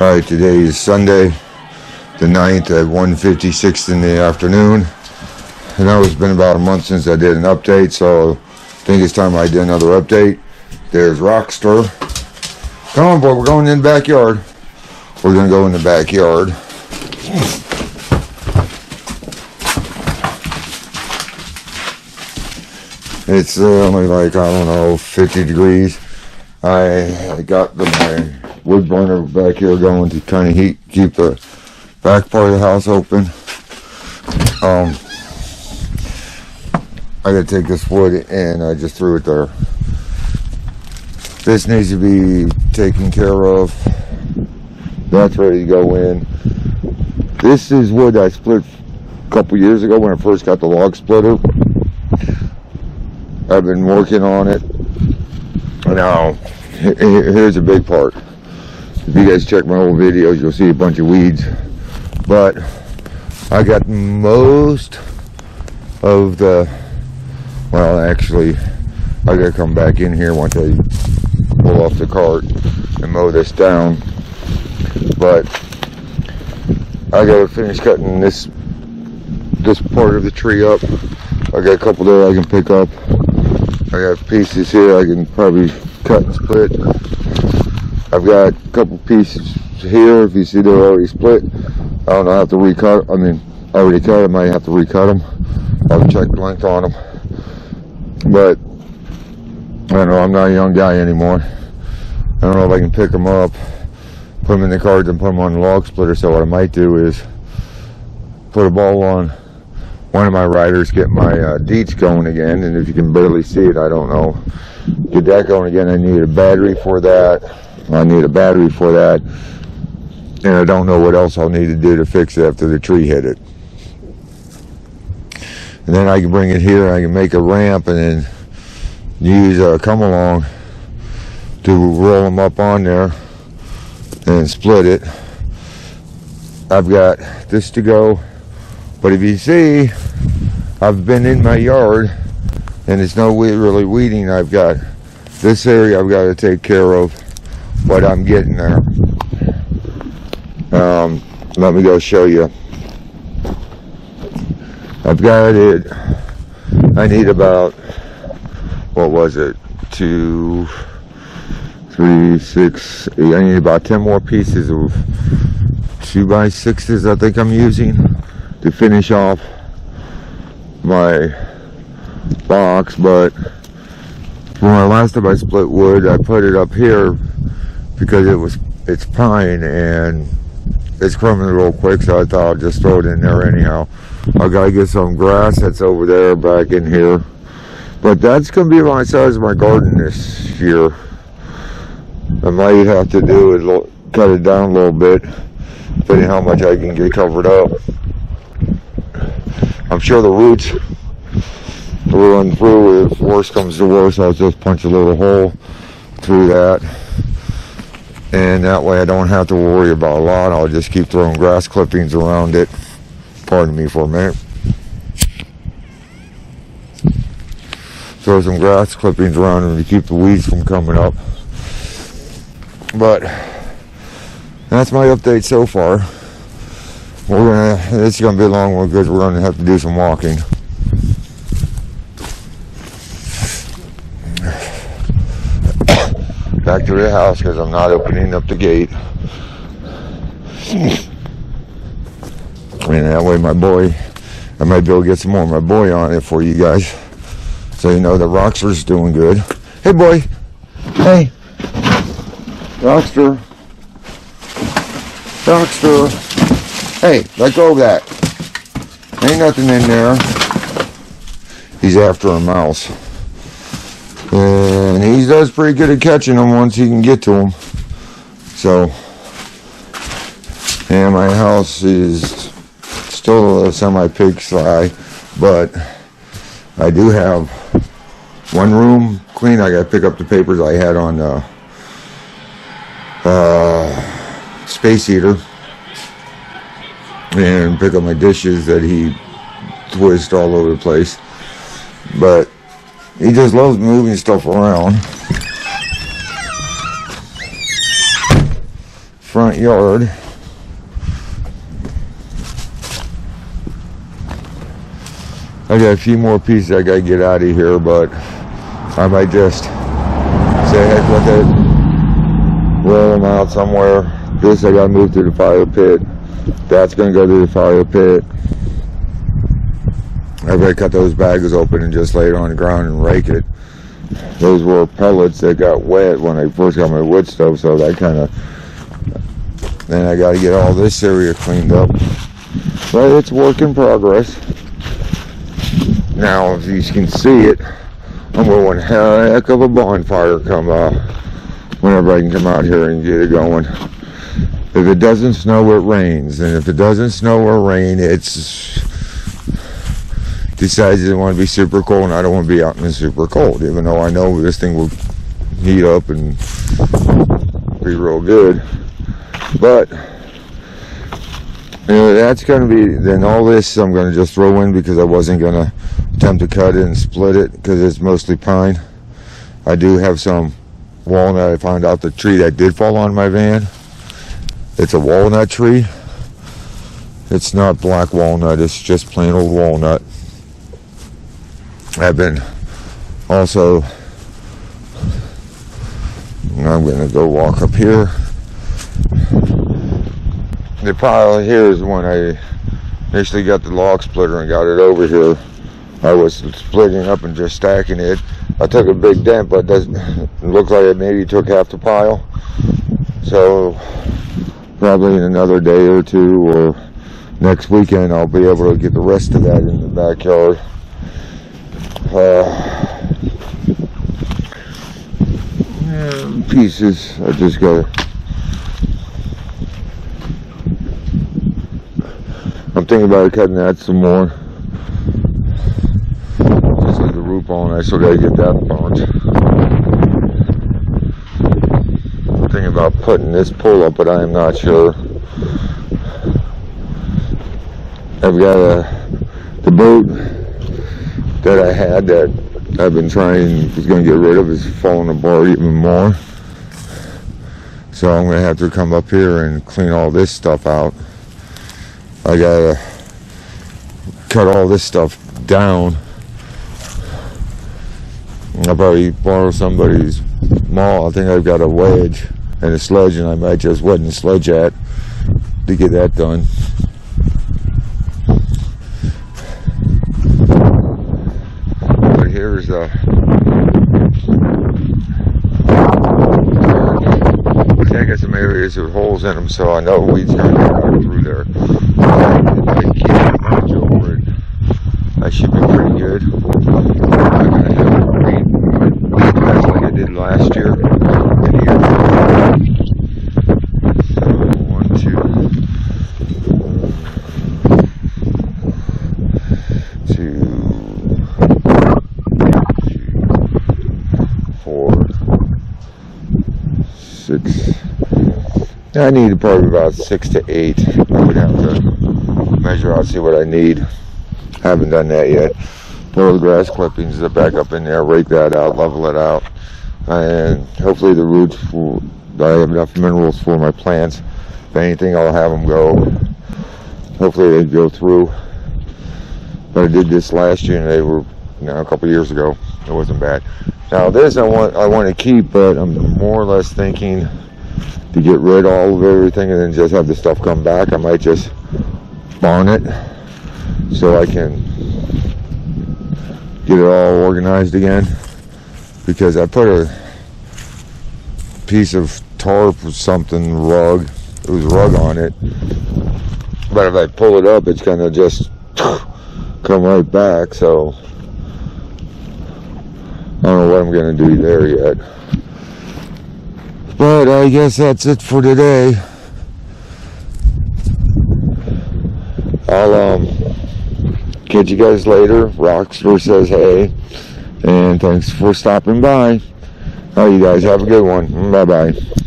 Alright, today is Sunday, the 9th at 1:56 in the afternoon. I know it's been about a month since I did an update, so I think it's time I did another update. There's Rocster. Come on, boy, we're going in the backyard. We're going to go in the backyard. It's only like, I don't know, 50 degrees. I got my wood burner back here going to kind of keep the back part of the house open. I gotta take this wood and I just threw it there. This needs to be taken care of. That's ready to go in. This is wood I split a couple years ago when I first got the log splitter. I've been working on it. Now, here's a big part. If you guys check my old videos, you'll see a bunch of weeds. But I got most of the, well, actually, I gotta come back in here once I pull off the cart and mow this down. But I gotta finish cutting this part of the tree up. I got a couple there I can pick up. I got pieces here I can probably cut and split. I've got a couple pieces here. If you see they're already split, I don't know, I have to recut. I mean, I already cut them. I might have to recut them. I haven't checked the length on them. But I don't know. I'm not a young guy anymore. I don't know if I can pick them up, put them in the carts, and put them on the log splitter. So what I might do is put a ball on one of my riders, get my deets going again. And if you can barely see it, I don't know. Get that going again. I need a battery for that. And I don't know what else I'll need to do to fix it after the tree hit it. And then I can bring it here. I can make a ramp and then use a come along to roll them up on there and split it. I've got this to go. But if you see, I've been in my yard and it's no really weeding. I've got this area I've got to take care of, but I'm getting there. Let me go show you. I've got it. I need about, what was it? 2, 3, 6, 8. I need about 10 more pieces of 2x6s I think I'm using to finish off my box. But when the last time I split wood, I put it up here because it's pine and it's crumbling real quick, so I thought I'd just throw it in there anyhow. I gotta get some grass that's over there back in here, but that's gonna be my size of my garden this year. I might have to do is cut it down a little bit, depending how much I can get covered up. I'm sure the roots will run through. If worse comes to worse, I'll just punch a little hole through that, and that way I don't have to worry about a lot. I'll just keep throwing grass clippings around it. Pardon me for a minute. Throw some grass clippings around them to keep the weeds from coming up. But that's my update so far. It's gonna be a long one because we're gonna have to do some walking. Back to the house because I'm not opening up the gate. And that way I might be able to get some more of my boy on it for you guys, so you know that Rocster's doing good. Hey boy, hey, Rocster, hey, let go of that. Ain't nothing in there. He's after a mouse, and he does pretty good at catching them once he can get to them. So, and my house is still a semi-pigsty, but I do have one room clean. I got to pick up the papers I had on space heater and pick up my dishes that he twists all over the place. But he just loves moving stuff around. front yard. I got a few more pieces I gotta get out of here, but I might just say heck with it, roll them out somewhere. This I gotta move to the fire pit. That's gonna go to the fire pit. I better cut those bags open and just lay it on the ground and rake it. Those were pellets that got wet when I first got my wood stove, so that kind of... Then I got to get all this area cleaned up. But it's work in progress. Now, if you can see it, I'm going one heck of a bonfire come whenever I can come out here and get it going. If it doesn't snow, it rains. And if it doesn't snow or rain, it's... decides it want to be super cold, and I don't want to be out in the super cold, even though I know this thing will heat up and be real good. But you know, that's going to be, then all this I'm going to just throw in, because I wasn't going to attempt to cut it and split it because it's mostly pine. I do have some walnut. I found out the tree that did fall on my van, it's a walnut tree. It's not black walnut, it's just plain old walnut. I've been also, I'm going to go walk up here. The pile here is when I initially got the log splitter and got it over here. I was splitting up and just stacking it. I took a big dent, but it looks like it maybe took half the pile. So probably in another day or two or next weekend I'll be able to get the rest of that in the backyard. Pieces. I just got. I'm thinking about cutting that some more. Just leave the roof on. I still gotta get that burnt. I'm thinking about putting this pull up, but I am not sure. I've got the boat that I had that I've been was going to get rid of is falling apart even more. So I'm going to have to come up here and clean all this stuff out. I got to cut all this stuff down. I'll probably borrow somebody's maul. I think I've got a wedge and a sledge, and I might just wet the sledge at to get that done. Here's I got some areas with holes in them, so I know weeds are going to come through there. If I keep the mulch over it, I should be pretty good. I'm going to have weed patch like I did last year and the year before. So 1, 2, 6. I need probably about 6 to 8. I would have to measure out, see what I need. Haven't done that yet. Throw the grass clippings back up in there, rake that out, level it out, and hopefully the roots. I have enough minerals for my plants. If anything, I'll have them go. Hopefully they go through. But I did this last year, and they were, a couple years ago. It wasn't bad. Now this I want to keep, but I'm more or less thinking to get rid of all of everything and then just have the stuff come back. I might just barn it so I can get it all organized again, because I put a piece of tarp or something, rug, it was a rug on it, but if I pull it up it's gonna just come right back, so I don't know what I'm going to do there yet. But I guess that's it for today. I'll catch you guys later. Rocster says hey. And thanks for stopping by. All right, you guys have a good one. Bye-bye.